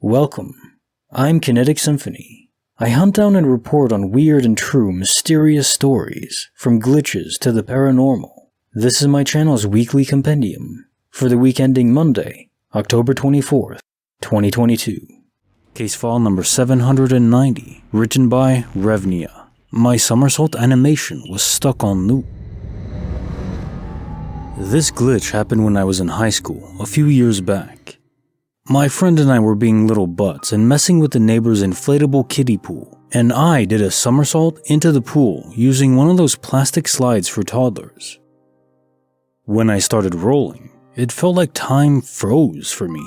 Welcome. I'm Kinetic Symphony. I hunt down and report on weird and true mysterious stories, from glitches to the paranormal. This is my channel's weekly compendium, for the week ending Monday, October 24th, 2022. Case file number 790, written by Revnia. My somersault animation was stuck on loop. This glitch happened when I was in high school, a few years back. My friend and I were being little butts and messing with the neighbor's inflatable kiddie pool, and I did a somersault into the pool using one of those plastic slides for toddlers. When I started rolling, it felt like time froze for me.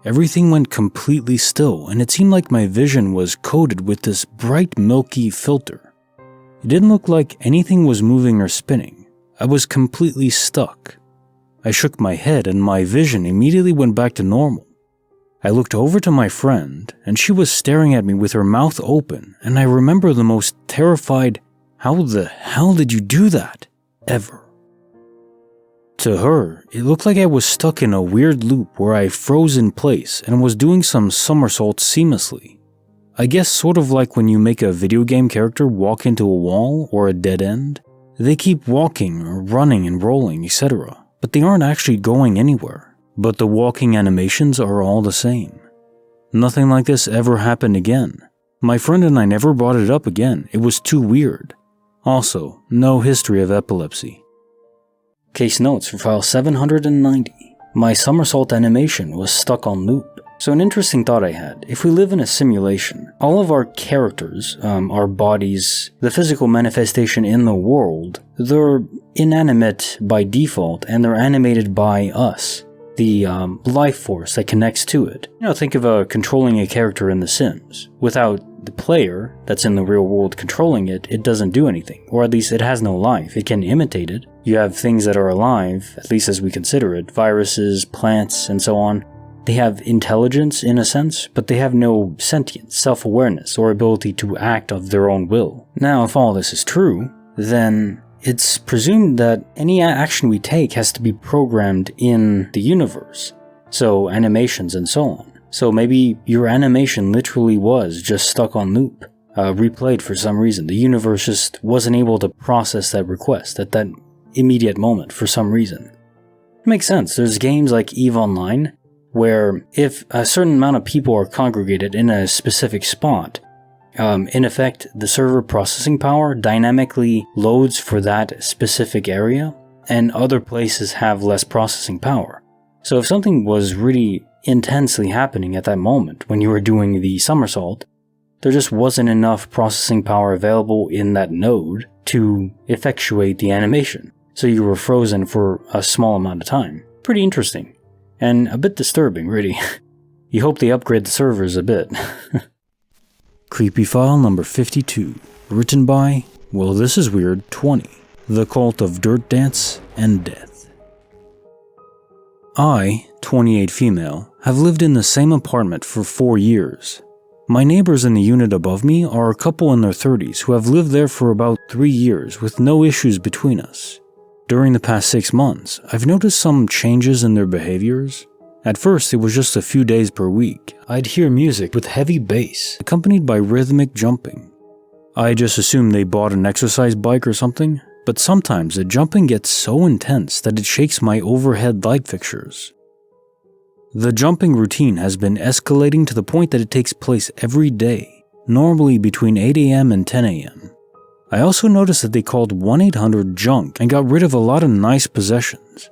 Everything went completely still, and it seemed like my vision was coated with this bright milky filter. It didn't look like anything was moving or spinning. I was completely stuck. I shook my head and my vision immediately went back to normal. I looked over to my friend, and she was staring at me with her mouth open, and I remember the most terrified, "How the hell did you do that?" ever. To her, it looked like I was stuck in a weird loop where I froze in place and was doing some somersaults seamlessly. I guess sort of like when you make a video game character walk into a wall or a dead end. They keep walking or running and rolling, etc., but they aren't actually going anywhere. But the walking animations are all the same. Nothing like this ever happened again. My friend and I never brought it up again, it was too weird. Also, no history of epilepsy. Case notes for file 790. My somersault animation was stuck on loop. So an interesting thought I had, if we live in a simulation, all of our characters, our bodies, the physical manifestation in the world, they're inanimate by default and they're animated by us. The life force that connects to it. Think of controlling a character in The Sims. Without the player that's in the real world controlling it, it doesn't do anything. Or at least it has no life. It can imitate it. You have things that are alive, at least as we consider it, viruses, plants, and so on. They have intelligence in a sense, but they have no sentience, self-awareness, or ability to act of their own will. Now, if all this is true, then it's presumed that any action we take has to be programmed in the universe, so animations and so on. So maybe your animation literally was just stuck on loop, replayed for some reason. The universe just wasn't able to process that request at that immediate moment for some reason. It makes sense. There's games like EVE Online, where if a certain amount of people are congregated in a specific spot, in effect, the server processing power dynamically loads for that specific area, and other places have less processing power. So if something was really intensely happening at that moment when you were doing the somersault, there just wasn't enough processing power available in that node to effectuate the animation. So you were frozen for a small amount of time. Pretty interesting. And a bit disturbing, really. You hope they upgrade the servers a bit. Creepy file number 52, written by, well this is weird, 20, The Cult of Dirt Dance and Death. I, 28 female, have lived in the same apartment for 4 years. My neighbors in the unit above me are a couple in their 30s who have lived there for about 3 years with no issues between us. During the past 6 months, I've noticed some changes in their behaviors. At first, it was just a few days per week. I'd hear music with heavy bass, accompanied by rhythmic jumping. I just assumed they bought an exercise bike or something, but sometimes the jumping gets so intense that it shakes my overhead light fixtures. The jumping routine has been escalating to the point that it takes place every day, normally between 8 AM and 10 AM. I also noticed that they called 1-800-JUNK and got rid of a lot of nice possessions.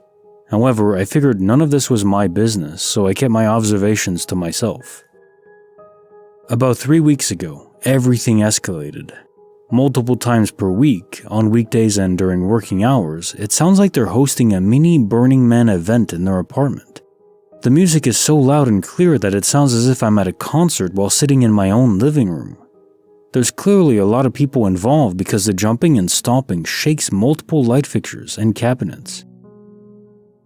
However, I figured none of this was my business, so I kept my observations to myself. About 3 weeks ago, everything escalated. Multiple times per week, on weekdays and during working hours, it sounds like they're hosting a mini Burning Man event in their apartment. The music is so loud and clear that it sounds as if I'm at a concert while sitting in my own living room. There's clearly a lot of people involved because the jumping and stomping shakes multiple light fixtures and cabinets.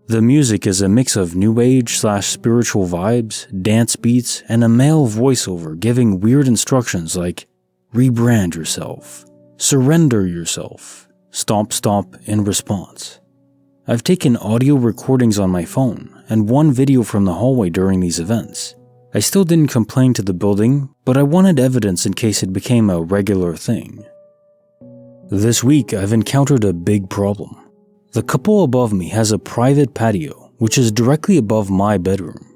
The music is a mix of new age/spiritual vibes, dance beats, and a male voiceover giving weird instructions like rebrand yourself, surrender yourself, stomp stomp in response. I've taken audio recordings on my phone and one video from the hallway during these events. I still didn't complain to the building, but I wanted evidence in case it became a regular thing. This week, I've encountered a big problem. The couple above me has a private patio, which is directly above my bedroom.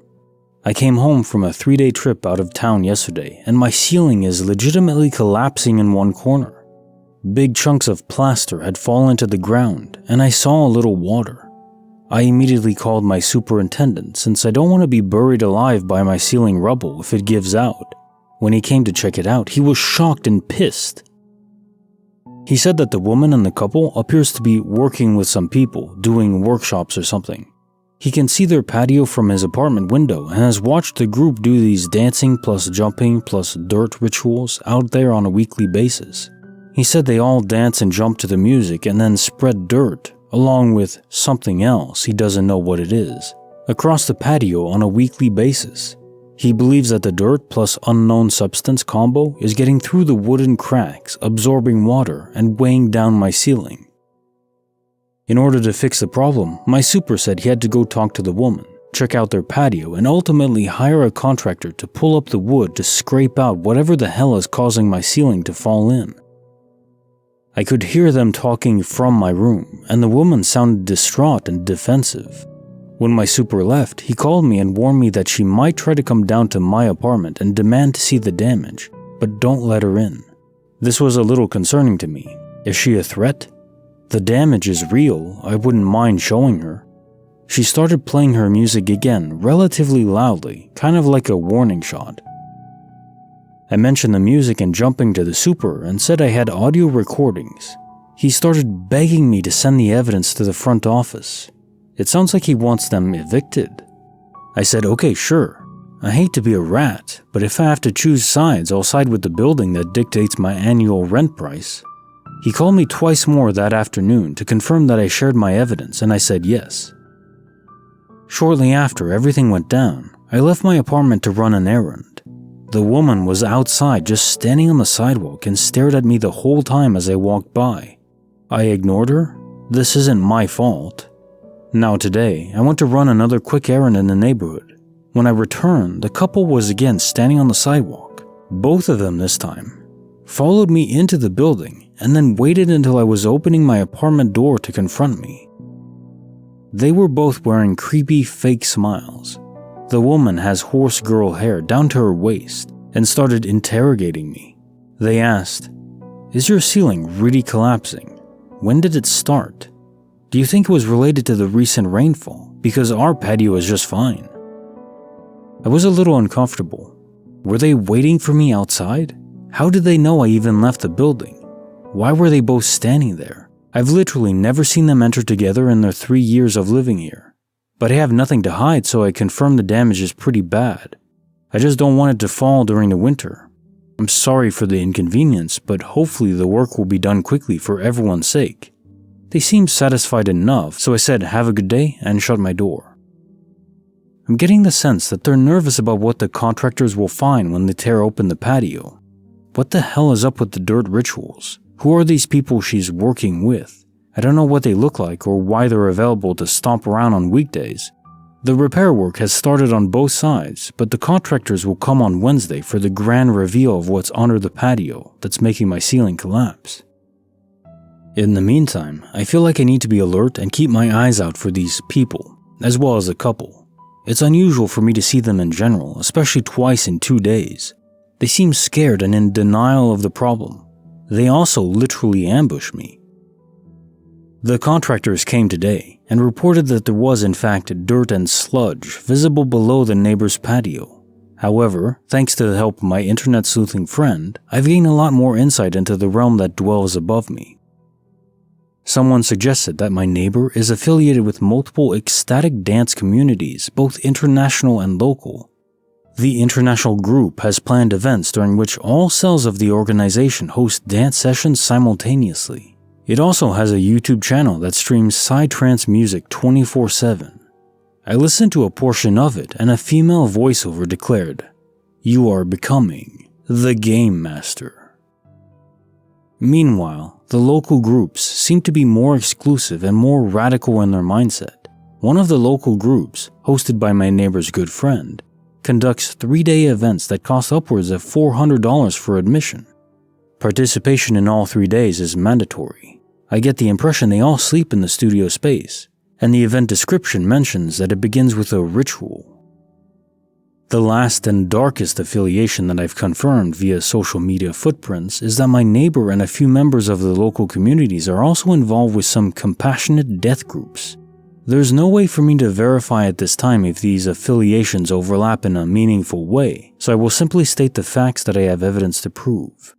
I came home from a 3-day trip out of town yesterday, and my ceiling is legitimately collapsing in one corner. Big chunks of plaster had fallen to the ground, and I saw a little water. I immediately called my superintendent since I don't want to be buried alive by my ceiling rubble if it gives out. When he came to check it out, he was shocked and pissed. He said that the woman and the couple appears to be working with some people, doing workshops or something. He can see their patio from his apartment window and has watched the group do these dancing plus jumping plus dirt rituals out there on a weekly basis. He said they all dance and jump to the music and then spread dirt, along with something else he doesn't know what it is, across the patio on a weekly basis. He believes that the dirt plus unknown substance combo is getting through the wooden cracks, absorbing water, and weighing down my ceiling. In order to fix the problem, my super said he had to go talk to the woman, check out their patio, and ultimately hire a contractor to pull up the wood to scrape out whatever the hell is causing my ceiling to fall in. I could hear them talking from my room, and the woman sounded distraught and defensive. When my super left, he called me and warned me that she might try to come down to my apartment and demand to see the damage, but don't let her in. This was a little concerning to me. Is she a threat? The damage is real, I wouldn't mind showing her. She started playing her music again, relatively loudly, kind of like a warning shot. I mentioned the music and jumping to the super and said I had audio recordings. He started begging me to send the evidence to the front office. It sounds like he wants them evicted. I said, okay, sure. I hate to be a rat, but if I have to choose sides, I'll side with the building that dictates my annual rent price. He called me twice more that afternoon to confirm that I shared my evidence, and I said yes. Shortly after everything went down, I left my apartment to run an errand. The woman was outside just standing on the sidewalk and stared at me the whole time as I walked by. I ignored her. This isn't my fault. Now today, I went to run another quick errand in the neighborhood. When I returned, the couple was again standing on the sidewalk. Both of them this time followed me into the building and then waited until I was opening my apartment door to confront me. They were both wearing creepy fake smiles. The woman has horse girl hair down to her waist and started interrogating me. They asked, "Is your ceiling really collapsing? When did it start? Do you think it was related to the recent rainfall? Because our patio is just fine." I was a little uncomfortable. Were they waiting for me outside? How did they know I even left the building? Why were they both standing there? I've literally never seen them enter together in their 3 years of living here. But I have nothing to hide, so I confirm the damage is pretty bad. I just don't want it to fall during the winter. I'm sorry for the inconvenience, but hopefully the work will be done quickly for everyone's sake. They seemed satisfied enough, so I said have a good day and shut my door. I'm getting the sense that they're nervous about what the contractors will find when they tear open the patio. What the hell is up with the dirt rituals? Who are these people she's working with? I don't know what they look like or why they're available to stomp around on weekdays. The repair work has started on both sides, but the contractors will come on Wednesday for the grand reveal of what's under the patio that's making my ceiling collapse. In the meantime, I feel like I need to be alert and keep my eyes out for these people, as well as the couple. It's unusual for me to see them in general, especially twice in 2 days. They seem scared and in denial of the problem. They also literally ambushed me. The contractors came today and reported that there was in fact dirt and sludge visible below the neighbor's patio. However, thanks to the help of my internet sleuthing friend, I've gained a lot more insight into the realm that dwells above me. Someone suggested that my neighbor is affiliated with multiple ecstatic dance communities, both international and local. The international group has planned events during which all cells of the organization host dance sessions simultaneously. It also has a YouTube channel that streams psytrance music 24/7. I listened to a portion of it and a female voiceover declared, "You are becoming the Game Master." Meanwhile, the local groups seem to be more exclusive and more radical in their mindset. One of the local groups, hosted by my neighbor's good friend, conducts 3-day events that cost upwards of $400 for admission. Participation in all 3 days is mandatory. I get the impression they all sleep in the studio space, and the event description mentions that it begins with a ritual. The last and darkest affiliation that I've confirmed via social media footprints is that my neighbor and a few members of the local communities are also involved with some compassionate death groups. There's no way for me to verify at this time if these affiliations overlap in a meaningful way, so I will simply state the facts that I have evidence to prove.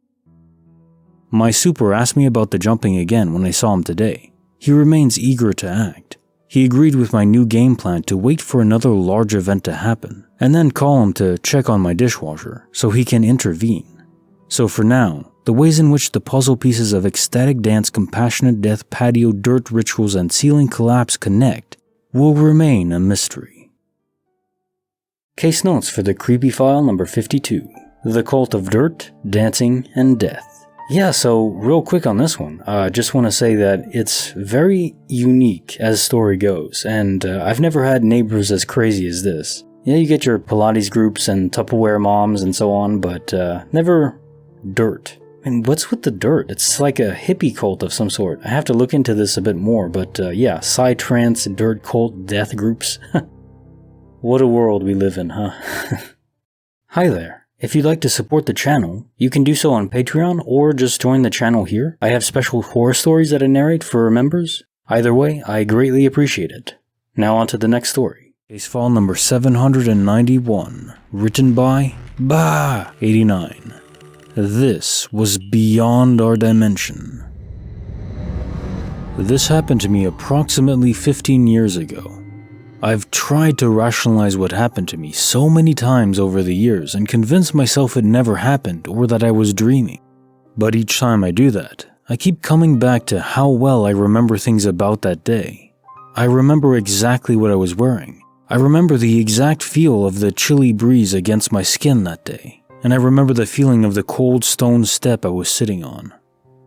My super asked me about the jumping again when I saw him today. He remains eager to act. He agreed with my new game plan to wait for another large event to happen, and then call him to check on my dishwasher so he can intervene. So for now, the ways in which the puzzle pieces of ecstatic dance, compassionate death, patio, dirt rituals, and ceiling collapse connect will remain a mystery. Case notes for the creepy file number 52, The Cult of Dirt, Dancing, and Death. Yeah, so real quick on this one, I just want to say that it's very unique as story goes, and I've never had neighbors as crazy as this. Yeah, you get your Pilates groups and Tupperware moms and so on, but never dirt. And what's with the dirt? It's like a hippie cult of some sort. I have to look into this a bit more, but yeah, psytrance, dirt cult, death groups. What a world we live in, huh? Hi there. If you'd like to support the channel, you can do so on Patreon or just join the channel here. I have special horror stories that I narrate for members. Either way, I greatly appreciate it. Now on to the next story. Case file number 791, written by 89. This was beyond our dimension. This happened to me approximately 15 years ago. I've tried to rationalize what happened to me so many times over the years and convince myself it never happened or that I was dreaming. But each time I do that, I keep coming back to how well I remember things about that day. I remember exactly what I was wearing. I remember the exact feel of the chilly breeze against my skin that day. And I remember the feeling of the cold stone step I was sitting on.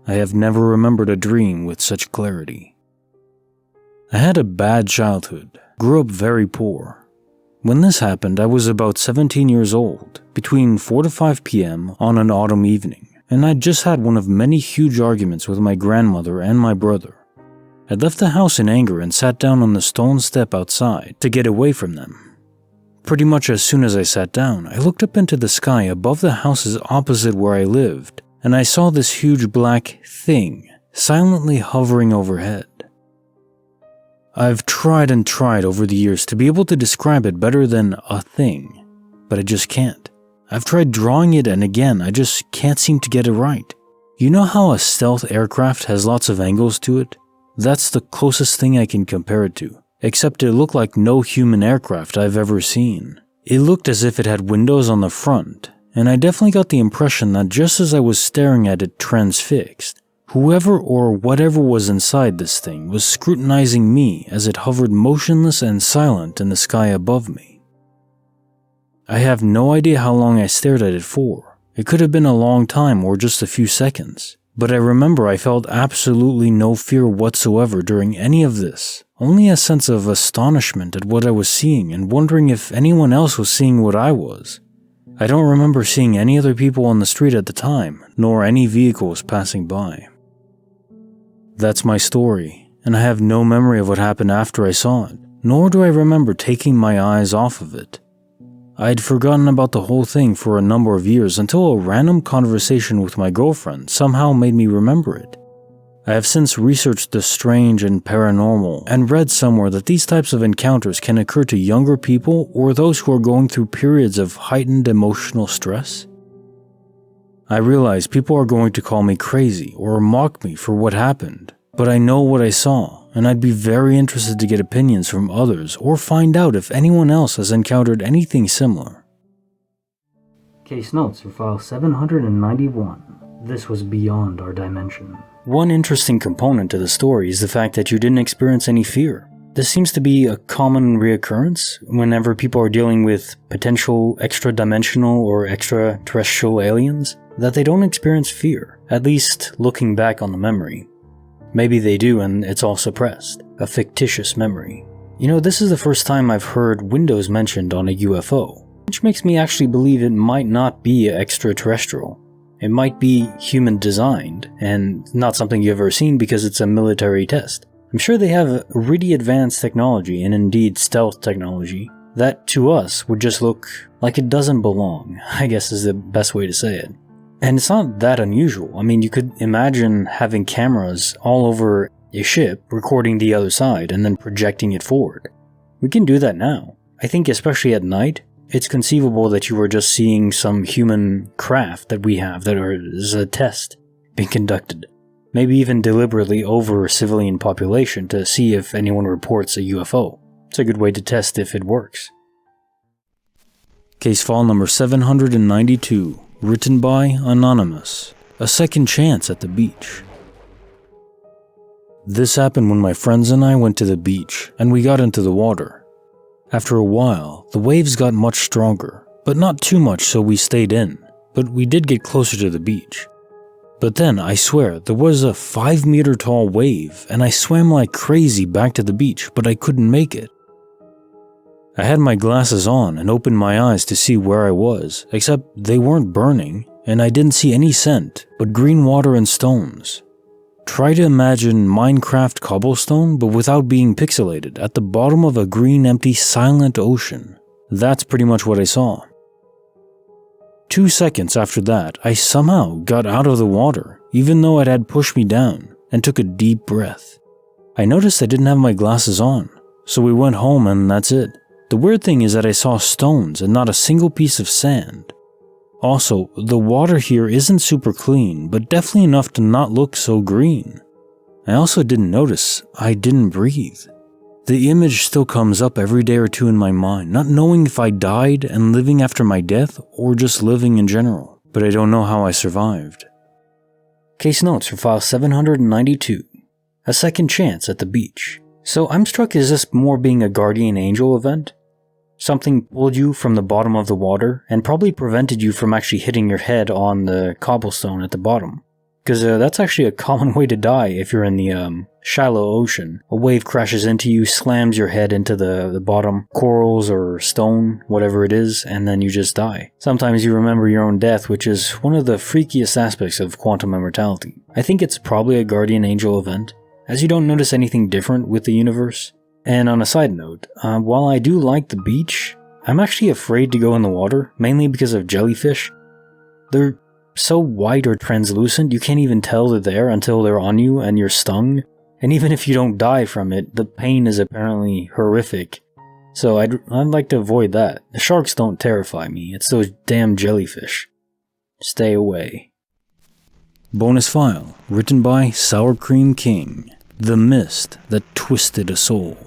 I have never remembered a dream with such clarity. I had a bad childhood. Grew up very poor. When this happened, I was about 17 years old, between 4 to 5 p.m. on an autumn evening, and I'd just had one of many huge arguments with my grandmother and my brother. I left the house in anger and sat down on the stone step outside to get away from them. Pretty much as soon as I sat down, I looked up into the sky above the houses opposite where I lived, and I saw this huge black thing silently hovering overhead. I've tried and tried over the years to be able to describe it better than a thing, but I just can't. I've tried drawing it and again, I just can't seem to get it right. You know how a stealth aircraft has lots of angles to it? That's the closest thing I can compare it to, except it looked like no human aircraft I've ever seen. It looked as if it had windows on the front, and I definitely got the impression that just as I was staring at it transfixed, whoever or whatever was inside this thing was scrutinizing me as it hovered motionless and silent in the sky above me. I have no idea how long I stared at it for. It could have been a long time or just a few seconds, but I remember I felt absolutely no fear whatsoever during any of this, only a sense of astonishment at what I was seeing and wondering if anyone else was seeing what I was. I don't remember seeing any other people on the street at the time, nor any vehicles passing by. That's my story, and I have no memory of what happened after I saw it, nor do I remember taking my eyes off of it. I'd forgotten about the whole thing for a number of years until a random conversation with my girlfriend somehow made me remember it. I have since researched the strange and paranormal and read somewhere that these types of encounters can occur to younger people or those who are going through periods of heightened emotional stress. I realize people are going to call me crazy or mock me for what happened, but I know what I saw, and I'd be very interested to get opinions from others or find out if anyone else has encountered anything similar. Case notes for file 791. This was beyond our dimension. One interesting component to the story is the fact that you didn't experience any fear. This seems to be a common reoccurrence whenever people are dealing with potential extra-dimensional or extraterrestrial aliens, that they don't experience fear, at least looking back on the memory. Maybe they do and it's all suppressed, a fictitious memory. You know, this is the first time I've heard windows mentioned on a UFO. which makes me actually believe it might not be extraterrestrial. It might be human-designed, and not something you've ever seen because it's a military test. I'm sure they have really advanced technology, and indeed stealth technology, that to us would just look like it doesn't belong, I guess is the best way to say it. And it's not that unusual. I mean, you could imagine having cameras all over a ship recording the other side and then projecting it forward. We can do that now. I think especially at night, it's conceivable that you are just seeing some human craft that we have that is a test being conducted. Maybe even deliberately over a civilian population to see if anyone reports a UFO. It's a good way to test if it works. Case file number 792, written by Anonymous. A second chance at the beach. This happened when my friends and I went to the beach and we got into the water. After a while, the waves got much stronger, but not too much so we stayed in, but we did get closer to the beach. But then, I swear, there was a 5-meter tall wave and I swam like crazy back to the beach, but I couldn't make it. I had my glasses on and opened my eyes to see where I was, except they weren't burning and I didn't see any scent, but green water and stones. Try to imagine Minecraft cobblestone, but without being pixelated, at the bottom of a green, empty, silent ocean. That's pretty much what I saw. 2 seconds after that, I somehow got out of the water, even though it had pushed me down, and took a deep breath. I noticed I didn't have my glasses on, so we went home and that's it. The weird thing is that I saw stones and not a single piece of sand. Also, the water here isn't super clean, but definitely enough to not look so green. I also didn't notice I didn't breathe. The image still comes up every day or two in my mind, not knowing if I died and living after my death or just living in general, but I don't know how I survived. Case notes for file 792. A second chance at the beach. So I'm struck as this more being a guardian angel event? Something pulled you from the bottom of the water and probably prevented you from actually hitting your head on the cobblestone at the bottom. Because that's actually a common way to die if you're in the shallow ocean. A wave crashes into you, slams your head into the bottom corals or stone, whatever it is, and then you just die. Sometimes you remember your own death, which is one of the freakiest aspects of quantum immortality. I think it's probably a guardian angel event, as you don't notice anything different with the universe. And on a side note, while I do like the beach, I'm actually afraid to go in the water, mainly because of jellyfish. They're so white or translucent, you can't even tell they're there until they're on you and you're stung. And even if you don't die from it, the pain is apparently horrific. So I'd like to avoid that. The sharks don't terrify me, it's those damn jellyfish. Stay away. Bonus file, written by Sour Cream King. The mist that twisted a soul.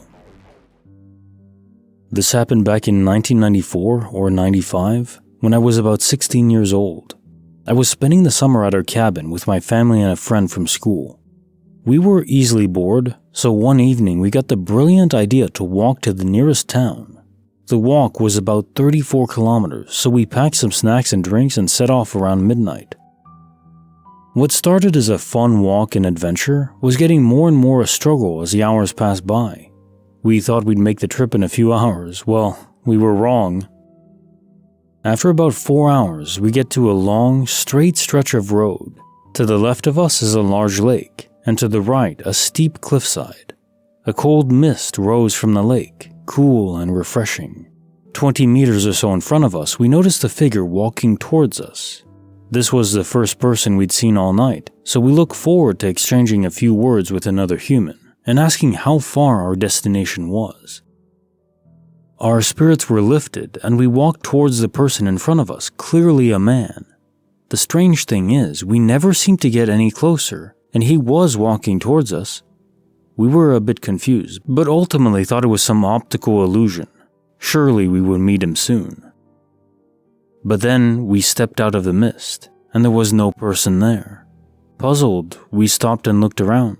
This happened back in 1994 or 95, when I was about 16 years old. I was spending the summer at our cabin with my family and a friend from school. We were easily bored, so one evening we got the brilliant idea to walk to the nearest town. The walk was about 34 kilometers, so we packed some snacks and drinks and set off around midnight. What started as a fun walk and adventure was getting more and more a struggle as the hours passed by. We thought we'd make the trip in a few hours. Well, we were wrong. After about 4 hours, we get to a long, straight stretch of road. To the left of us is a large lake, and to the right, a steep cliffside. A cold mist rose from the lake, cool and refreshing. 20 meters or so in front of us, we noticed a figure walking towards us. This was the first person we'd seen all night, so we looked forward to exchanging a few words with another human and asking how far our destination was. Our spirits were lifted and we walked towards the person in front of us, clearly a man. The strange thing is, we never seemed to get any closer, and he was walking towards us. We were a bit confused, but ultimately thought it was some optical illusion. Surely we would meet him soon. But then we stepped out of the mist, and there was no person there. Puzzled, we stopped and looked around.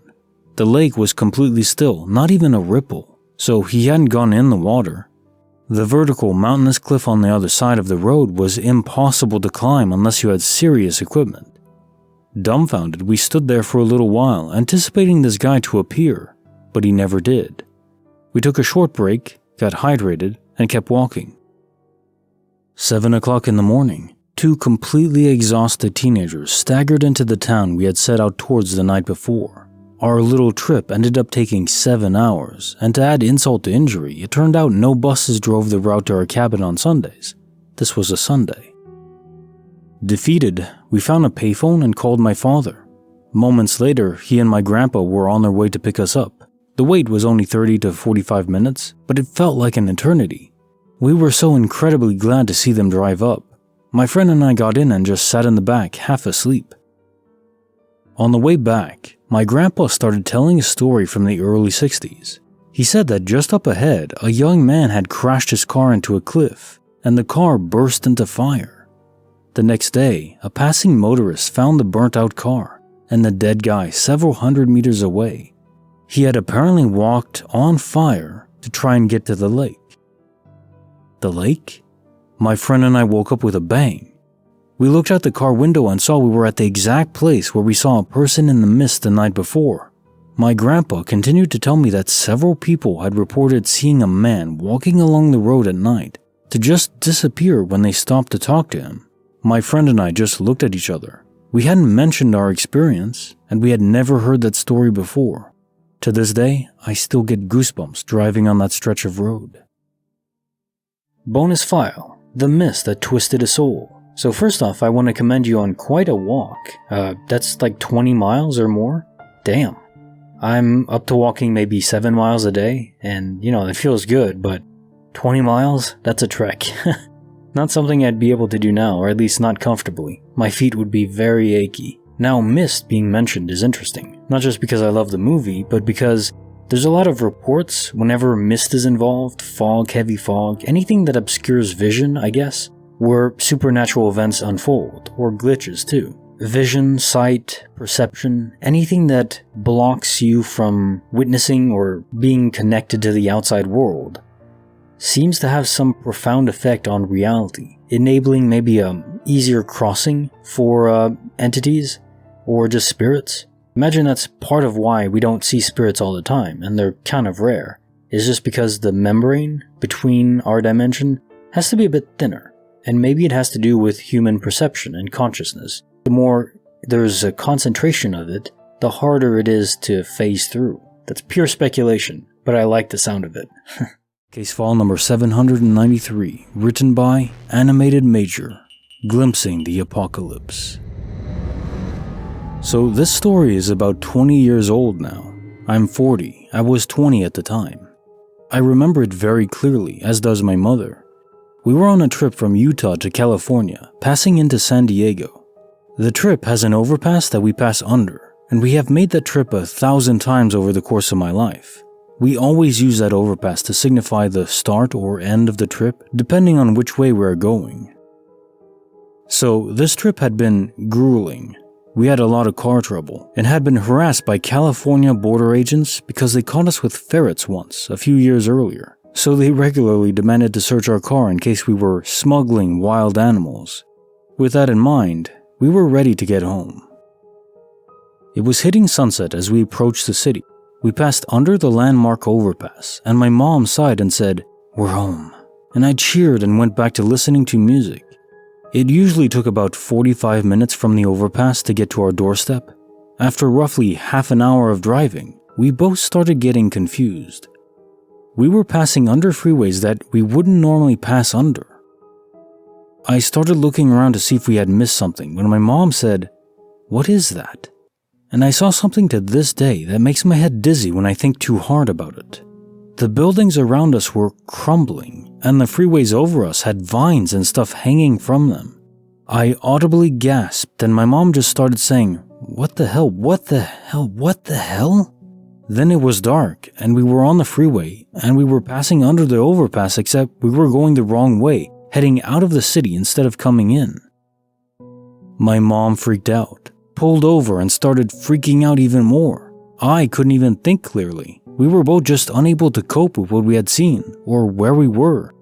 The lake was completely still, not even a ripple, so he hadn't gone in the water. The vertical, mountainous cliff on the other side of the road was impossible to climb unless you had serious equipment. Dumbfounded, we stood there for a little while, anticipating this guy to appear, but he never did. We took a short break, got hydrated, and kept walking. 7 o'clock in the morning, two completely exhausted teenagers staggered into the town we had set out towards the night before. Our little trip ended up taking 7 hours, and to add insult to injury, it turned out no buses drove the route to our cabin on Sundays. This was a Sunday. Defeated, we found a payphone and called my father. Moments later, he and my grandpa were on their way to pick us up. The wait was only 30 to 45 minutes, but it felt like an eternity. We were so incredibly glad to see them drive up. My friend and I got in and just sat in the back, half asleep. On the way back, my grandpa started telling a story from the early 60s. He said that just up ahead, a young man had crashed his car into a cliff, and the car burst into fire. The next day, a passing motorist found the burnt-out car and the dead guy several hundred meters away. He had apparently walked on fire to try and get to the lake. The lake? My friend and I woke up with a bang. We looked out the car window and saw we were at the exact place where we saw a person in the mist the night before. My grandpa continued to tell me that several people had reported seeing a man walking along the road at night to just disappear when they stopped to talk to him. My friend and I just looked at each other. We hadn't mentioned our experience, and we had never heard that story before. To this day, I still get goosebumps driving on that stretch of road. Bonus file: The Mist That Twisted a Soul. So first off, I want to commend you on quite a walk. That's like 20 miles or more? Damn. I'm up to walking maybe 7 miles a day, and it feels good, but 20 miles? That's a trek. Not something I'd be able to do now, or at least not comfortably. My feet would be very achy. Now, mist being mentioned is interesting, not just because I love the movie, but because there's a lot of reports whenever mist is involved, fog, heavy fog, anything that obscures vision, I guess, where supernatural events unfold, or glitches too. Vision, sight, perception, anything that blocks you from witnessing or being connected to the outside world seems to have some profound effect on reality, enabling maybe easier crossing for entities or just spirits. Imagine that's part of why we don't see spirits all the time, and they're kind of rare. It's just because the membrane between our dimension has to be a bit thinner. And maybe it has to do with human perception and consciousness. The more there's a concentration of it, the harder it is to phase through. That's pure speculation, but I like the sound of it. Case file number 793, written by Animated Major, Glimpsing the Apocalypse. So this story is about 20 years old now. I'm 40, I was 20 at the time. I remember it very clearly, as does my mother. We were on a trip from Utah to California, passing into San Diego. The trip has an overpass that we pass under, and we have made that trip 1,000 times over the course of my life. We always use that overpass to signify the start or end of the trip, depending on which way we're going. So this trip had been grueling. We had a lot of car trouble, and had been harassed by California border agents because they caught us with ferrets once, a few years earlier. So they regularly demanded to search our car in case we were smuggling wild animals. With that in mind, we were ready to get home. It was hitting sunset as we approached the city. We passed under the landmark overpass, and my mom sighed and said, "We're home." And I cheered and went back to listening to music. It usually took about 45 minutes from the overpass to get to our doorstep. After roughly half an hour of driving, we both started getting confused. We were passing under freeways that we wouldn't normally pass under. I started looking around to see if we had missed something when my mom said, "What is that?" And I saw something to this day that makes my head dizzy when I think too hard about it. The buildings around us were crumbling, and the freeways over us had vines and stuff hanging from them. I audibly gasped, and my mom just started saying, "What the hell? What the hell? What the hell?" Then it was dark, and we were on the freeway, and we were passing under the overpass, except we were going the wrong way, heading out of the city instead of coming in. My mom freaked out, pulled over, and started freaking out even more. I couldn't even think clearly. We were both just unable to cope with what we had seen, or where we were.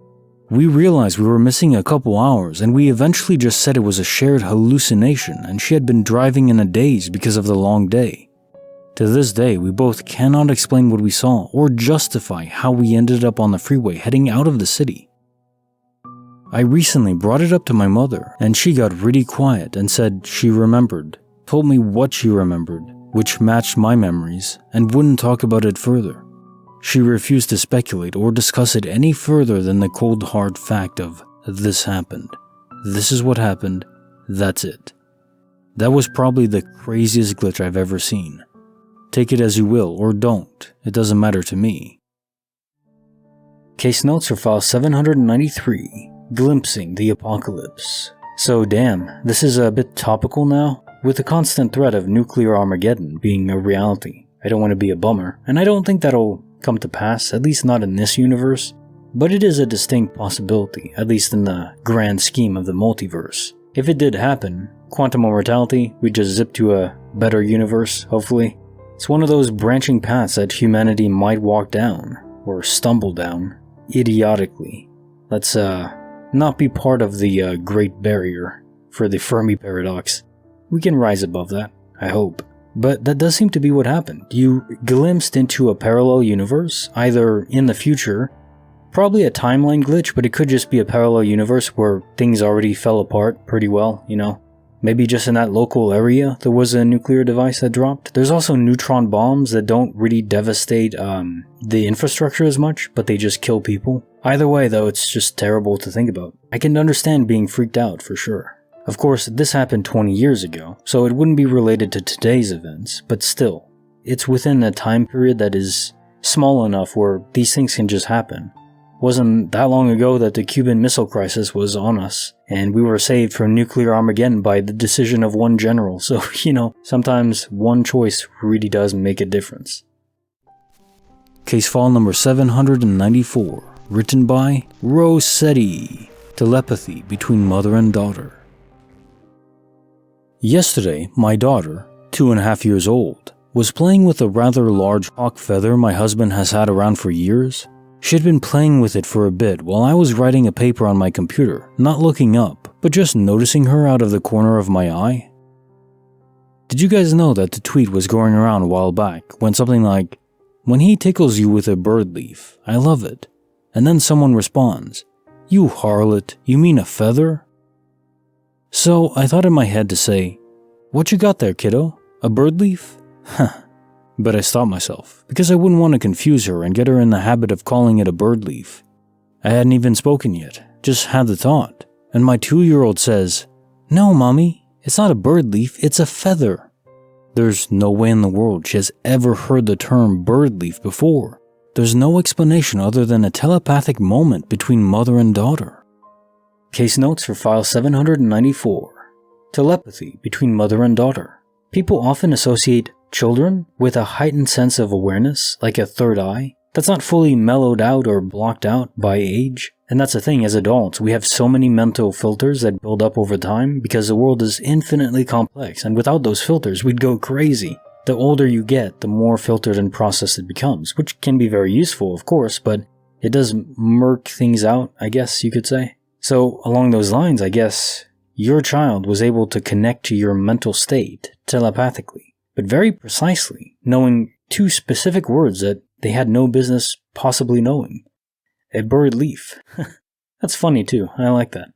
We realized we were missing a couple hours, and we eventually just said it was a shared hallucination, and she had been driving in a daze because of the long day. To this day, we both cannot explain what we saw or justify how we ended up on the freeway heading out of the city. I recently brought it up to my mother, and she got really quiet and said she remembered, told me what she remembered, which matched my memories, and wouldn't talk about it further. She refused to speculate or discuss it any further than the cold hard fact of, this happened. This is what happened. That's it. That was probably the craziest glitch I've ever seen. Take it as you will, or don't. It doesn't matter to me. Case notes for file 793, Glimpsing the Apocalypse. So damn, this is a bit topical now, with the constant threat of nuclear Armageddon being a reality. I don't want to be a bummer, and I don't think that'll come to pass, at least not in this universe, but it is a distinct possibility, at least in the grand scheme of the multiverse. If it did happen, quantum immortality, we'd just zip to a better universe, hopefully. It's one of those branching paths that humanity might walk down, or stumble down, idiotically. Let's not be part of the Great Barrier for the Fermi Paradox. We can rise above that, I hope. But that does seem to be what happened. You glimpsed into a parallel universe, either in the future, probably a timeline glitch, but it could just be a parallel universe where things already fell apart pretty well, you know? Maybe just in that local area there was a nuclear device that dropped. There's also neutron bombs that don't really devastate the infrastructure as much, but they just kill people. Either way though, it's just terrible to think about. I can understand being freaked out for sure. Of course, this happened 20 years ago, so it wouldn't be related to today's events, but still, it's within a time period that is small enough where these things can just happen. Wasn't that long ago that the Cuban Missile Crisis was on us, and we were saved from nuclear Armageddon by the decision of one general, so, you know, sometimes one choice really does make a difference. Case file number 794, written by Rossetti, Telepathy between mother and daughter. Yesterday, my daughter, 2.5 years old, was playing with a rather large hawk feather my husband has had around for years. She had been playing with it for a bit while I was writing a paper on my computer, not looking up, but just noticing her out of the corner of my eye. Did you guys know that the tweet was going around a while back, went something like, "When he tickles you with a bird leaf, I love it." And then someone responds, "You harlot, you mean a feather?" So I thought in my head to say, "What you got there, kiddo? A bird leaf?" Huh. But I stopped myself, because I wouldn't want to confuse her and get her in the habit of calling it a bird leaf. I hadn't even spoken yet, just had the thought, and my 2-year-old says, "No, mommy, it's not a bird leaf, it's a feather." There's no way in the world she has ever heard the term bird leaf before. There's no explanation other than a telepathic moment between mother and daughter. Case notes for file 794. Telepathy between mother and daughter. People often associate children with a heightened sense of awareness, like a third eye, that's not fully mellowed out or blocked out by age. And that's the thing, as adults, we have so many mental filters that build up over time because the world is infinitely complex, and without those filters, we'd go crazy. The older you get, the more filtered and processed it becomes, which can be very useful, of course, but it does murk things out, I guess you could say. So, along those lines, I guess, your child was able to connect to your mental state telepathically, but very precisely, knowing 2 specific words that they had no business possibly knowing. A bird leaf. That's funny too, I like that.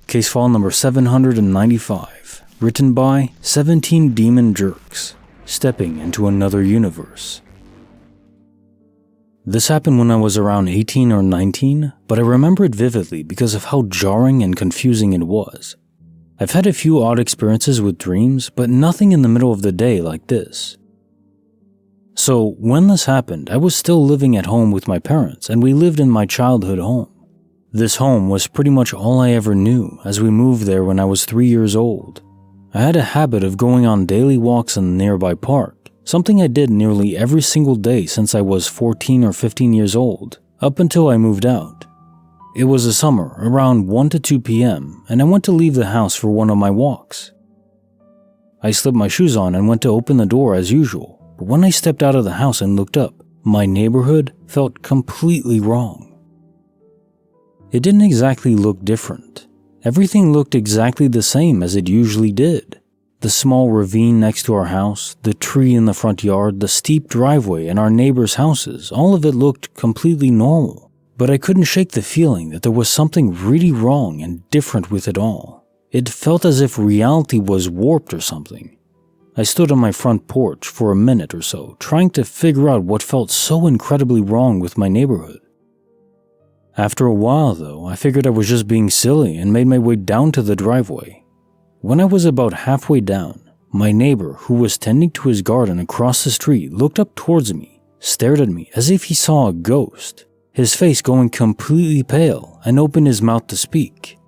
Case file number 795, written by 17 Demon Jerks, Stepping into Another Universe. This happened when I was around 18 or 19, but I remember it vividly because of how jarring and confusing it was. I've had a few odd experiences with dreams, but nothing in the middle of the day like this. So when this happened, I was still living at home with my parents, and we lived in my childhood home. This home was pretty much all I ever knew, as we moved there when I was 3 years old. I had a habit of going on daily walks in the nearby park, something I did nearly every single day since I was 14 or 15 years old, up until I moved out. It was a summer, around 1 to 2 p.m., and I went to leave the house for one of my walks. I slipped my shoes on and went to open the door as usual, but when I stepped out of the house and looked up, my neighborhood felt completely wrong. It didn't exactly look different. Everything looked exactly the same as it usually did. The small ravine next to our house, the tree in the front yard, the steep driveway, and our neighbors' houses, all of it looked completely normal. but I couldn't shake the feeling that there was something really wrong and different with it all. It felt as if reality was warped or something. I stood on my front porch for a minute or so, trying to figure out what felt so incredibly wrong with my neighborhood. After a while, though, I figured I was just being silly and made my way down to the driveway. When I was about halfway down, my neighbor, who was tending to his garden across the street, looked up towards me, stared at me as if he saw a ghost, his face going completely pale, and opened his mouth to speak.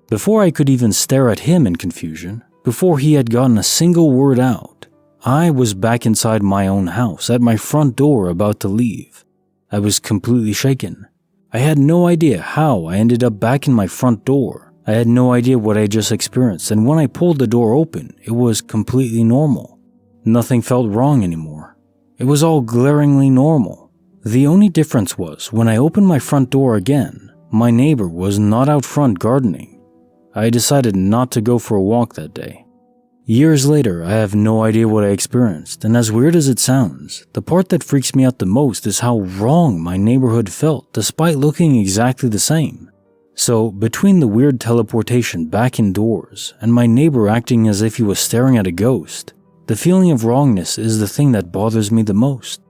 Before I could even stare at him in confusion, before he had gotten a single word out, I was back inside my own house at my front door about to leave. I was completely shaken. I had no idea how I ended up back in my front door. I had no idea what I just experienced, and when I pulled the door open, it was completely normal. Nothing felt wrong anymore. It was all glaringly normal. The only difference was, when I opened my front door again, my neighbor was not out front gardening. I decided not to go for a walk that day. Years later, I have no idea what I experienced, and as weird as it sounds, the part that freaks me out the most is how wrong my neighborhood felt despite looking exactly the same. So, between the weird teleportation back indoors and my neighbor acting as if he was staring at a ghost, the feeling of wrongness is the thing that bothers me the most.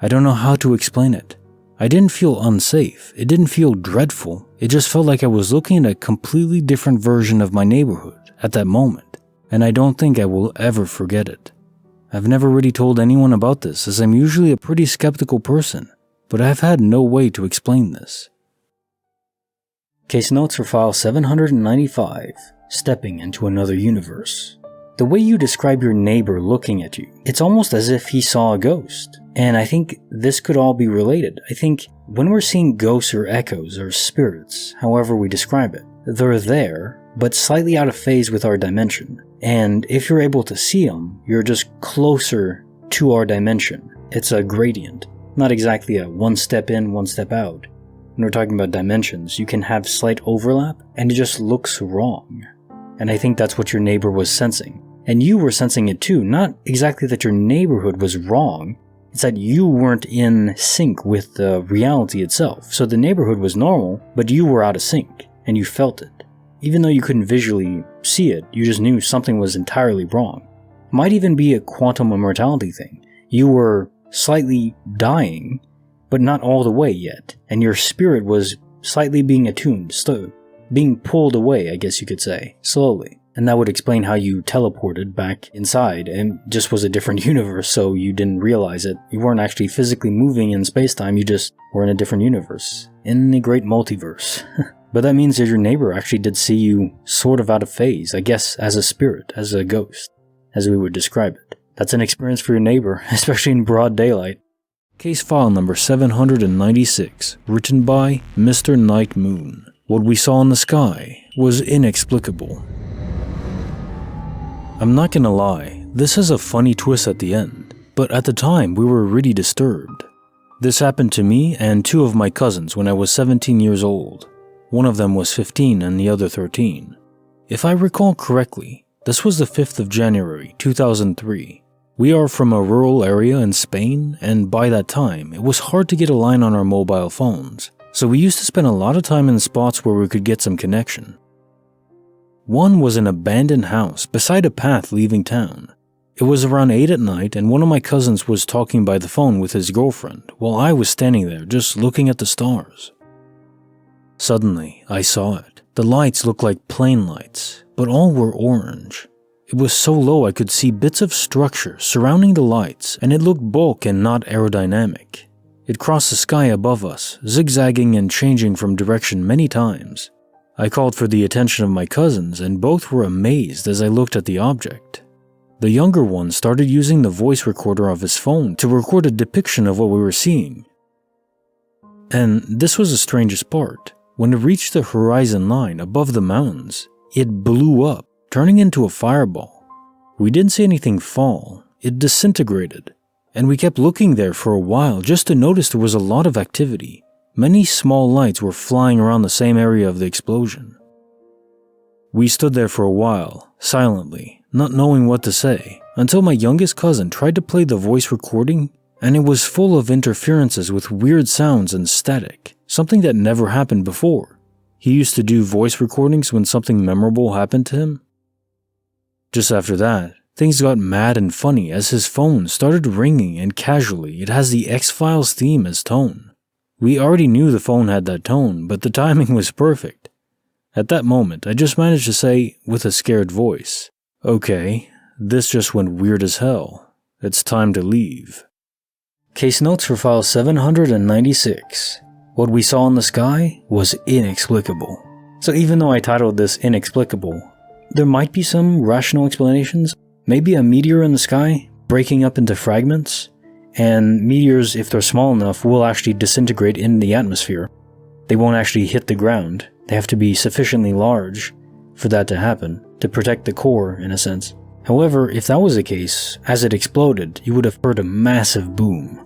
I don't know how to explain it. I didn't feel unsafe, it didn't feel dreadful, it just felt like I was looking at a completely different version of my neighborhood at that moment, and I don't think I will ever forget it. I've never really told anyone about this, as I'm usually a pretty skeptical person, but I've had no way to explain this. Case notes for file 795, Stepping into Another Universe. The way you describe your neighbor looking at you, it's almost as if he saw a ghost. And I think this could all be related. I think when we're seeing ghosts or echoes or spirits, however we describe it, they're there, but slightly out of phase with our dimension. And if you're able to see them, you're just closer to our dimension. It's a gradient, not exactly a one step in, one step out. When we're talking about dimensions, you can have slight overlap, and it just looks wrong. And I think that's what your neighbor was sensing. And you were sensing it too, not exactly that your neighborhood was wrong, it's that you weren't in sync with the reality itself. So the neighborhood was normal, but you were out of sync, and you felt it. Even though you couldn't visually see it, you just knew something was entirely wrong. It might even be a quantum immortality thing. You were slightly dying, but not all the way yet, and your spirit was slightly being attuned, being pulled away, I guess you could say, slowly. And that would explain how you teleported back inside and just was a different universe, so you didn't realize it. You weren't actually physically moving in space-time, you just were in a different universe. In the great multiverse. But that means that your neighbor actually did see you sort of out of phase, I guess, as a spirit, as a ghost, as we would describe it. That's an experience for your neighbor, especially in broad daylight. Case file number 796, written by Mr. Night Moon. What we saw in the sky was inexplicable. I'm not gonna lie, this has a funny twist at the end, but at the time we were really disturbed. This happened to me and two of my cousins when I was 17 years old. One of them was 15 and the other 13. If I recall correctly, this was the 5th of January 2003. We are from a rural area in Spain, and by that time, it was hard to get a line on our mobile phones, so we used to spend a lot of time in spots where we could get some connection. One was an abandoned house beside a path leaving town. It was around 8 at night, and one of my cousins was talking by the phone with his girlfriend, while I was standing there just looking at the stars. Suddenly, I saw it. The lights looked like plane lights, but all were orange. It was so low I could see bits of structure surrounding the lights, and it looked bulk and not aerodynamic. It crossed the sky above us, zigzagging and changing from direction many times. I called for the attention of my cousins, and both were amazed as I looked at the object. The younger one started using the voice recorder of his phone to record a depiction of what we were seeing. And this was the strangest part. When it reached the horizon line above the mountains, it blew up, turning into a fireball. We didn't see anything fall, it disintegrated, and we kept looking there for a while just to notice there was a lot of activity. Many small lights were flying around the same area of the explosion. We stood there for a while, silently, not knowing what to say, until my youngest cousin tried to play the voice recording, and it was full of interferences with weird sounds and static, something that never happened before. He used to do voice recordings when something memorable happened to him. Just after that, things got mad and funny as his phone started ringing and casually it has the X-Files theme as tone. We already knew the phone had that tone, but the timing was perfect. At that moment, I just managed to say, with a scared voice, "Okay, this just went weird as hell. It's time to leave." Case notes for file 796. What we saw in the sky was inexplicable. So even though I titled this Inexplicable, there might be some rational explanations. Maybe a meteor in the sky breaking up into fragments, and meteors, if they're small enough, will actually disintegrate in the atmosphere. They won't actually hit the ground. They have to be sufficiently large for that to happen, to protect the core in a sense. However, if that was the case, as it exploded, you would have heard a massive boom.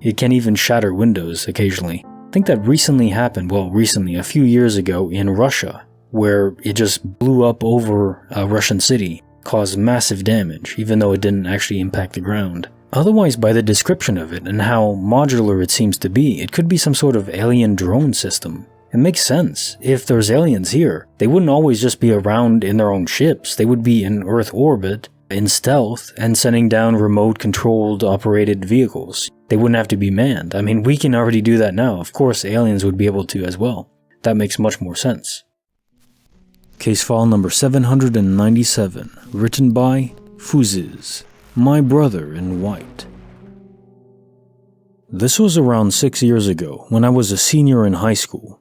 It can even shatter windows occasionally. I think that recently happened, a few years ago in Russia, where it just blew up over a Russian city, caused massive damage, even though it didn't actually impact the ground. Otherwise, by the description of it and how modular it seems to be, it could be some sort of alien drone system. It makes sense. If there's aliens here, they wouldn't always just be around in their own ships. They would be in Earth orbit, in stealth, and sending down remote-controlled operated vehicles. They wouldn't have to be manned. I mean, we can already do that now. Of course, aliens would be able to as well. That makes much more sense. Case file number 797, written by Fuziz, my brother in white. This was around 6 years ago when I was a senior in high school.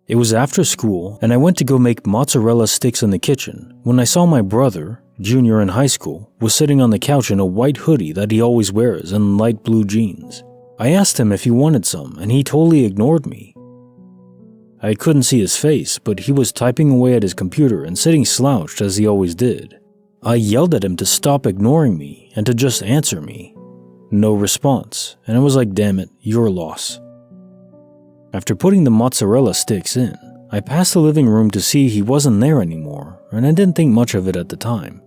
It was after school, and I went to go make mozzarella sticks in the kitchen when I saw my brother, junior in high school, was sitting on the couch in a white hoodie that he always wears and light blue jeans. I asked him if he wanted some, and he totally ignored me. I couldn't see his face, but he was typing away at his computer and sitting slouched as he always did. I yelled at him to stop ignoring me and to just answer me. No response, and I was like, damn it, your loss. After putting the mozzarella sticks in, I passed the living room to see he wasn't there anymore, and I didn't think much of it at the time.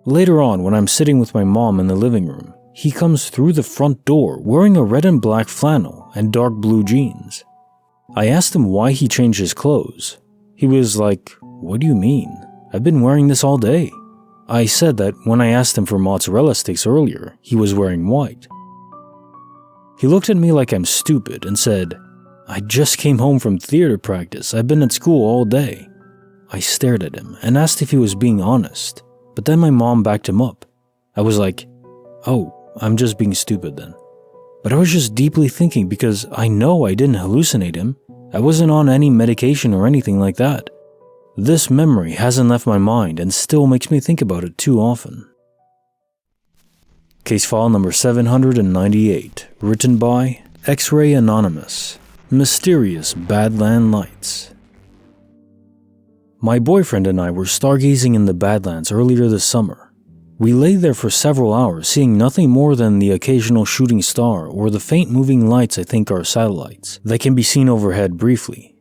Later on, when I'm sitting with my mom in the living room, he comes through the front door wearing a red and black flannel and dark blue jeans. I asked him why he changed his clothes. He was like, "What do you mean? I've been wearing this all day." I said that when I asked him for mozzarella sticks earlier, he was wearing white. He looked at me like I'm stupid and said, "I just came home from theater practice. I've been at school all day." I stared at him and asked if he was being honest, but then my mom backed him up. I was like, "Oh, I'm just being stupid then." But I was just deeply thinking because I know I didn't hallucinate him. I wasn't on any medication or anything like that. This memory hasn't left my mind and still makes me think about it too often. Case file number 798, written by X-Ray Anonymous, Mysterious Badland Lights. My boyfriend and I were stargazing in the Badlands earlier this summer. We lay there for several hours seeing nothing more than the occasional shooting star or the faint moving lights I think are satellites that can be seen overhead briefly.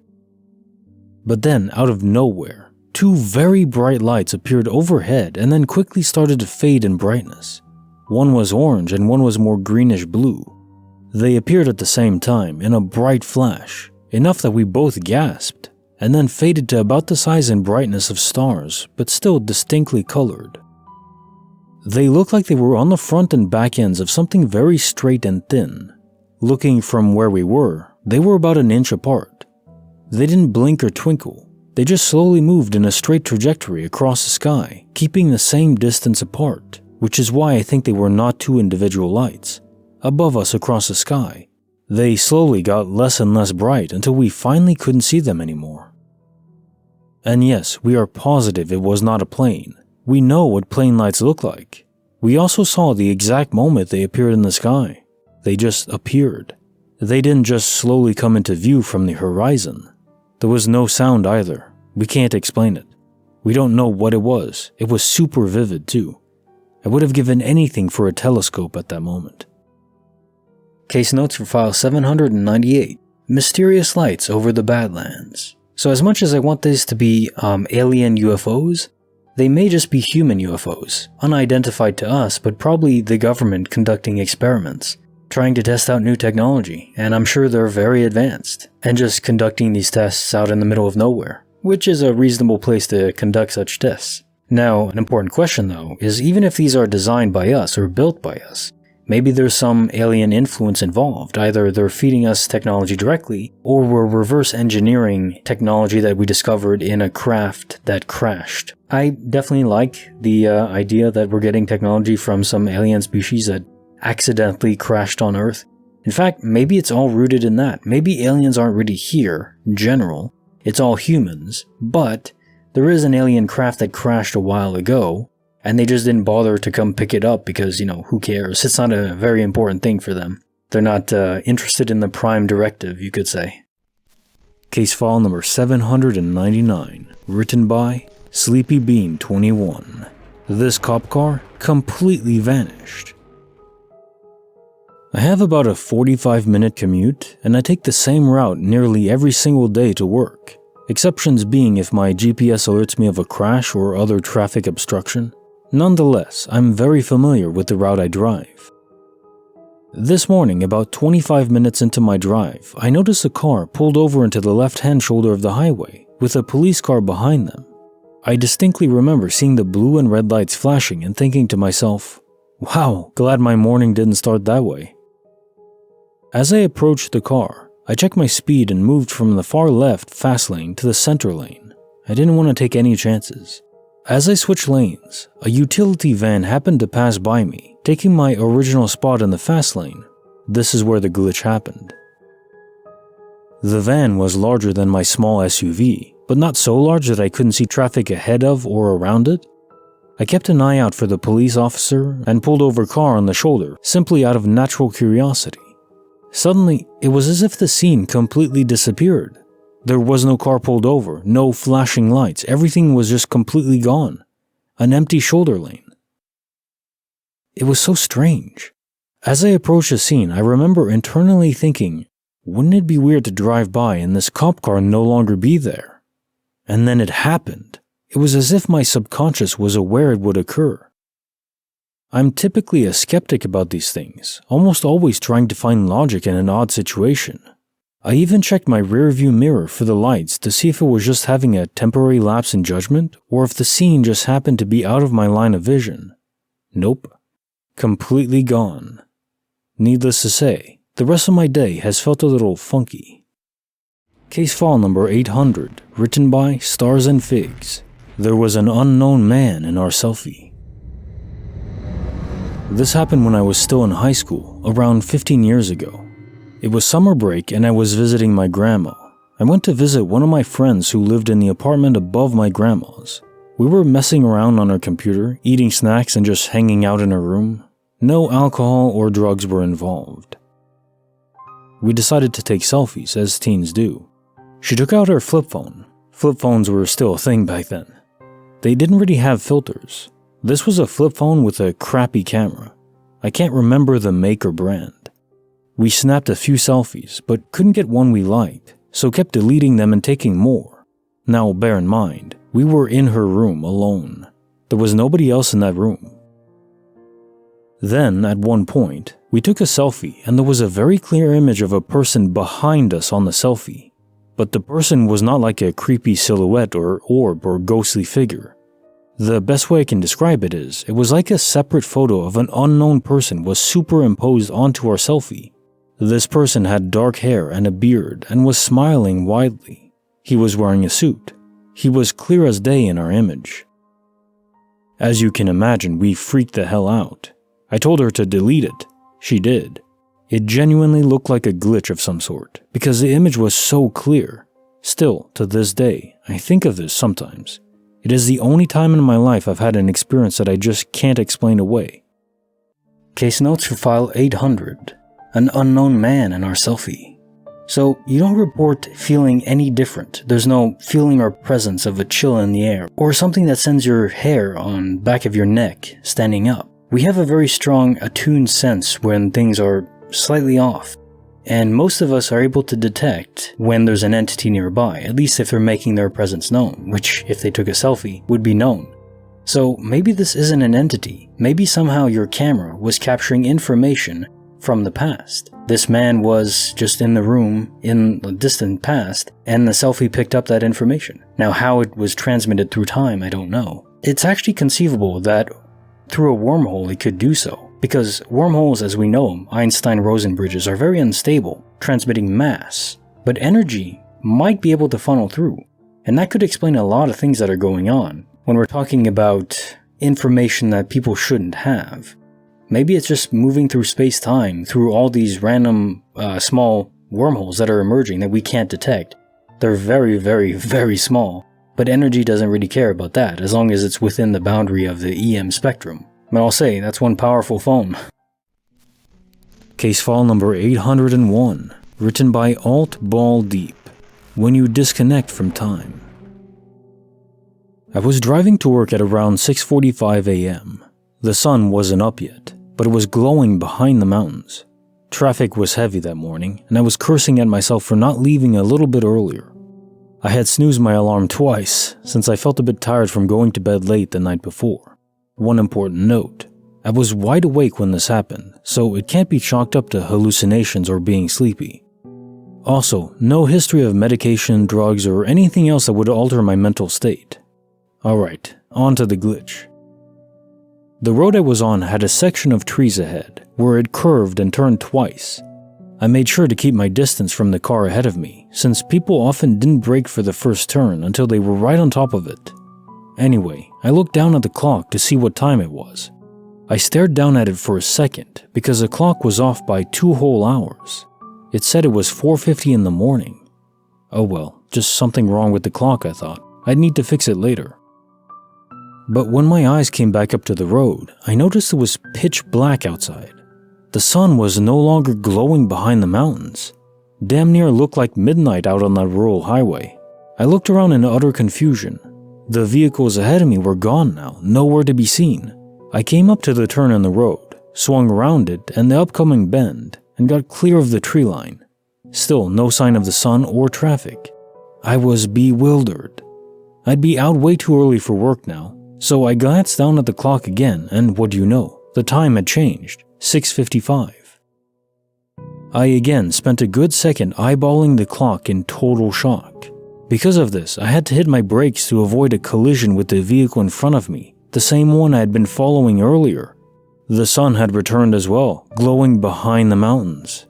But then, out of nowhere, two very bright lights appeared overhead and then quickly started to fade in brightness. One was orange and one was more greenish blue. They appeared at the same time in a bright flash, enough that we both gasped, and then faded to about the size and brightness of stars, but still distinctly colored. They looked like they were on the front and back ends of something very straight and thin. Looking from where we were, they were about an inch apart. They didn't blink or twinkle. They just slowly moved in a straight trajectory across the sky, keeping the same distance apart, which is why I think they were not two individual lights. Above us across the sky, they slowly got less and less bright until we finally couldn't see them anymore. And yes, we are positive it was not a plane. We know what plane lights look like. We also saw the exact moment they appeared in the sky. They just appeared. They didn't just slowly come into view from the horizon. There was no sound either. We can't explain it. We don't know what it was. It was super vivid too. I would have given anything for a telescope at that moment. Case notes for file 798, Mysterious Lights over the Badlands. So as much as I want this to be alien UFOs, they may just be human UFOs, unidentified to us, but probably the government conducting experiments. trying to test out new technology, and I'm sure they're very advanced, and just conducting these tests out in the middle of nowhere, which is a reasonable place to conduct such tests. Now, an important question though, is even if these are designed by us or built by us, maybe there's some alien influence involved. Either they're feeding us technology directly, or we're reverse engineering technology that we discovered in a craft that crashed. I definitely like the idea that we're getting technology from some alien species that accidentally crashed on Earth. In fact, maybe it's all rooted in that. Maybe aliens aren't really here, in general. It's all humans, but there is an alien craft that crashed a while ago, and they just didn't bother to come pick it up because, who cares? It's not a very important thing for them. They're not interested in the prime directive, you could say. Case file number 799, written by Sleepy Bean 21. This cop car completely vanished. I have about a 45-minute commute, and I take the same route nearly every single day to work, exceptions being if my GPS alerts me of a crash or other traffic obstruction. Nonetheless, I'm very familiar with the route I drive. This morning, about 25 minutes into my drive, I notice a car pulled over into the left-hand shoulder of the highway, with a police car behind them. I distinctly remember seeing the blue and red lights flashing and thinking to myself, wow, glad my morning didn't start that way. As I approached the car, I checked my speed and moved from the far left fast lane to the center lane. I didn't want to take any chances. As I switched lanes, a utility van happened to pass by me, taking my original spot in the fast lane. This is where the glitch happened. The van was larger than my small SUV, but not so large that I couldn't see traffic ahead of or around it. I kept an eye out for the police officer and pulled over car on the shoulder, simply out of natural curiosity. Suddenly, it was as if the scene completely disappeared. There was no car pulled over, no flashing lights, everything was just completely gone. An empty shoulder lane. It was so strange. As I approached the scene, I remember internally thinking, wouldn't it be weird to drive by and this cop car no longer be there? And then it happened. It was as if my subconscious was aware it would occur. I'm typically a skeptic about these things, almost always trying to find logic in an odd situation. I even checked my rearview mirror for the lights to see if it was just having a temporary lapse in judgment or if the scene just happened to be out of my line of vision. Nope. Completely gone. Needless to say, the rest of my day has felt a little funky. Case file number 800, written by Stars and Figs. There was an unknown man in our selfie. This happened when I was still in high school, around 15 years ago. It was summer break and I was visiting my grandma. I went to visit one of my friends who lived in the apartment above my grandma's. We were messing around on her computer, eating snacks and just hanging out in her room. No alcohol or drugs were involved. We decided to take selfies, as teens do. She took out her flip phone. Flip phones were still a thing back then. They didn't really have filters. This was a flip phone with a crappy camera. I can't remember the make or brand. We snapped a few selfies, but couldn't get one we liked, so kept deleting them and taking more. Now bear in mind, we were in her room alone. There was nobody else in that room. Then, at one point, we took a selfie and there was a very clear image of a person behind us on the selfie. But the person was not like a creepy silhouette or orb or ghostly figure. The best way I can describe it is, it was like a separate photo of an unknown person was superimposed onto our selfie. This person had dark hair and a beard and was smiling widely. He was wearing a suit. He was clear as day in our image. As you can imagine, we freaked the hell out. I told her to delete it. She did. It genuinely looked like a glitch of some sort, because the image was so clear. Still, to this day, I think of this sometimes. It is the only time in my life I've had an experience that I just can't explain away. Case notes for file 800. An unknown man in our selfie. So, you don't report feeling any different. There's no feeling or presence of a chill in the air, or something that sends your hair on back of your neck standing up. We have a very strong attuned sense when things are slightly off. And most of us are able to detect when there's an entity nearby, at least if they're making their presence known, which, if they took a selfie, would be known. So maybe this isn't an entity. Maybe somehow your camera was capturing information from the past. This man was just in the room in the distant past, and the Selfie picked up that information. Now, how it was transmitted through time, I don't know. It's actually conceivable that through a wormhole it could do so, because wormholes as we know them, Einstein-Rosen bridges, are very unstable, transmitting mass, but energy might be able to funnel through, and that could explain a lot of things that are going on when we're talking about information that people shouldn't have. Maybe it's just moving through space-time through all these random small wormholes that are emerging that we can't detect. They're very, very, very small, but energy doesn't really care about that as long as it's within the boundary of the EM spectrum. But I'll say, that's one powerful phone. Case file number 801, written by Alt Ball Deep. When you disconnect from time. I was driving to work at around 6:45 a.m. The sun wasn't up yet, but it was glowing behind the mountains. Traffic was heavy that morning, and I was cursing at myself for not leaving a little bit earlier. I had snoozed my alarm twice, since I felt a bit tired from going to bed late the night before. One important note, I was wide awake when this happened, so it can't be chalked up to hallucinations or being sleepy. Also, no history of medication, drugs, or anything else that would alter my mental state. Alright, on to the glitch. The road I was on had a section of trees ahead, where it curved and turned twice. I made sure to keep my distance from the car ahead of me, since people often didn't brake for the first turn until they were right on top of it. Anyway, I looked down at the clock to see what time it was. I stared down at it for a second, because the clock was off by 2 whole hours. It said it was 4:50 in the morning. Oh well, just something wrong with the clock, I thought. I'd need to fix it later. But when my eyes came back up to the road, I noticed it was pitch black outside. The sun was no longer glowing behind the mountains. Damn near looked like midnight out on that rural highway. I looked around in utter confusion. The vehicles ahead of me were gone now, nowhere to be seen. I came up to the turn in the road, swung around it and the upcoming bend, and got clear of the tree line. Still no sign of the sun or traffic. I was bewildered. I'd be out way too early for work now, so I glanced down at the clock again, and what do you know, the time had changed, 6:55. I again spent a good second eyeballing the clock in total shock. Because of this, I had to hit my brakes to avoid a collision with the vehicle in front of me, the same one I had been following earlier. The sun had returned as well, glowing behind the mountains.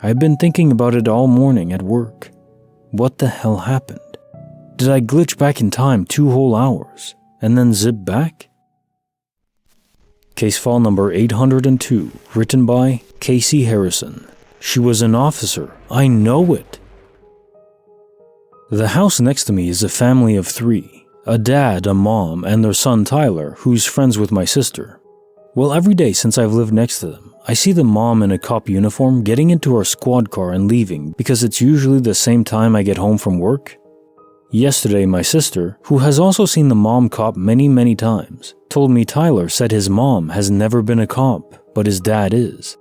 I had been thinking about it all morning at work. What the hell happened? Did I glitch back in time 2 whole hours? And then zip back? Case file number 802, written by Casey Harrison. She was an officer. I know it. The house next to me is a family of 3. A dad, a mom, and their son Tyler, who's friends with my sister. Well, every day since I've lived next to them, I see the mom in a cop uniform getting into our squad car and leaving because it's usually the same time I get home from work. Yesterday, my sister, who has also seen the mom cop many times, told me Tyler said his mom has never been a cop, but his dad is.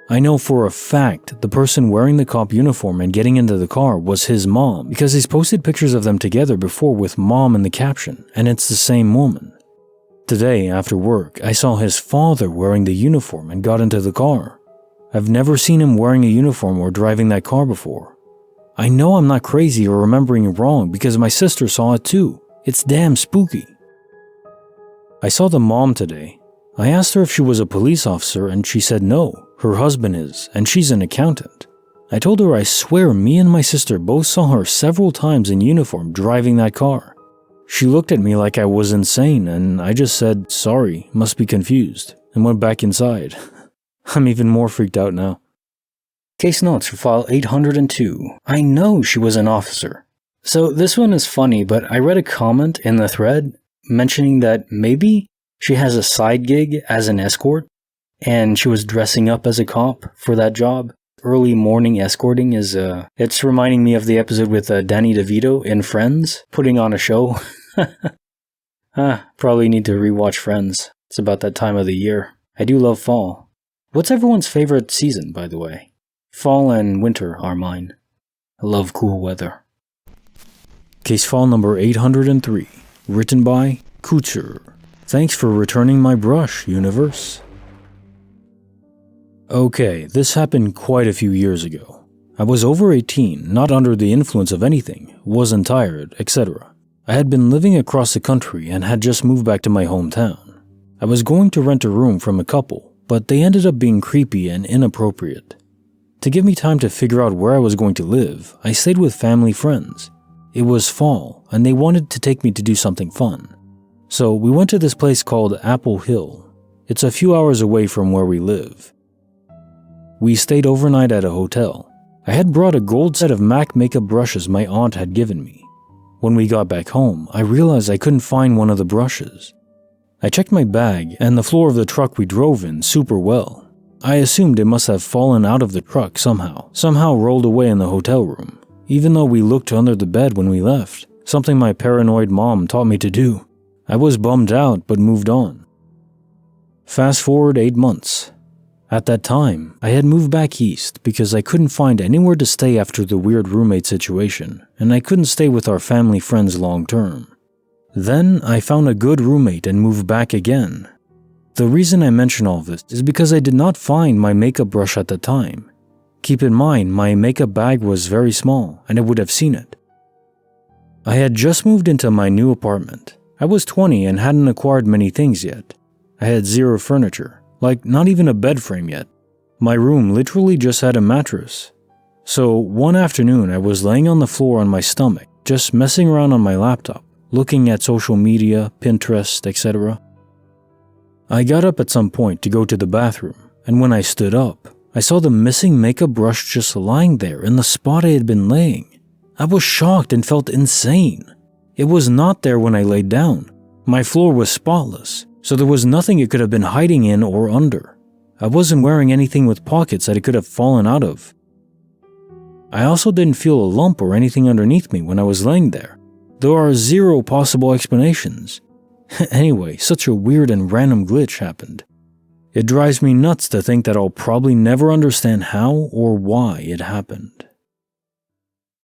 I know for a fact the person wearing the cop uniform and getting into the car was his mom because he's posted pictures of them together before with mom in the caption, and it's the same woman. Today, after work, I saw his father wearing the uniform and got into the car. I've never seen him wearing a uniform or driving that car before. I know I'm not crazy or remembering wrong because my sister saw it too. It's damn spooky. I saw the mom today. I asked her if she was a police officer and she said no, her husband is, and she's an accountant. I told her I swear me and my sister both saw her several times in uniform driving that car. She looked at me like I was insane and I just said, sorry, must be confused, and went back inside. I'm even more freaked out now. Case notes for file 802. I know she was an officer. So this one is funny, but I read a comment in the thread mentioning that maybe she has a side gig as an escort and she was dressing up as a cop for that job. Early morning escorting is, it's reminding me of the episode with Danny DeVito in Friends, putting on a show. Probably need to rewatch Friends. It's about that time of the year. I do love fall. What's everyone's favorite season, by the way? Fall and winter are mine. I love cool weather. Case file number 803, written by Kucher. Thanks for returning my brush, universe. Okay, this happened quite a few years ago. I was over 18, not under the influence of anything, wasn't tired, etc. I had been living across the country and had just moved back to my hometown. I was going to rent a room from a couple, but they ended up being creepy and inappropriate. To give me time to figure out where I was going to live, I stayed with family friends. It was fall, and they wanted to take me to do something fun. So we went to this place called Apple Hill. It's a few hours away from where we live. We stayed overnight at a hotel. I had brought a gold set of MAC makeup brushes my aunt had given me. When we got back home, I realized I couldn't find one of the brushes. I checked my bag and the floor of the truck we drove in super well. I assumed it must have fallen out of the truck somehow rolled away in the hotel room, even though we looked under the bed when we left, something my paranoid mom taught me to do. I was bummed out but moved on. Fast forward 8 months. At that time, I had moved back east because I couldn't find anywhere to stay after the weird roommate situation, and I couldn't stay with our family friends long term. Then I found a good roommate and moved back again. The reason I mention all this is because I did not find my makeup brush at the time. Keep in mind, my makeup bag was very small and I would have seen it. I had just moved into my new apartment. I was 20 and hadn't acquired many things yet. I had zero furniture. Like, not even a bed frame yet. My room literally just had a mattress. So, one afternoon I was laying on the floor on my stomach, just messing around on my laptop, looking at social media, Pinterest, etc. I got up at some point to go to the bathroom, and when I stood up, I saw the missing makeup brush just lying there in the spot I had been laying. I was shocked and felt insane. It was not there when I laid down. My floor was spotless. So there was nothing it could have been hiding in or under. I wasn't wearing anything with pockets that it could have fallen out of. I also didn't feel a lump or anything underneath me when I was laying there. There are zero possible explanations. Anyway, such a weird and random glitch happened. It drives me nuts to think that I'll probably never understand how or why it happened.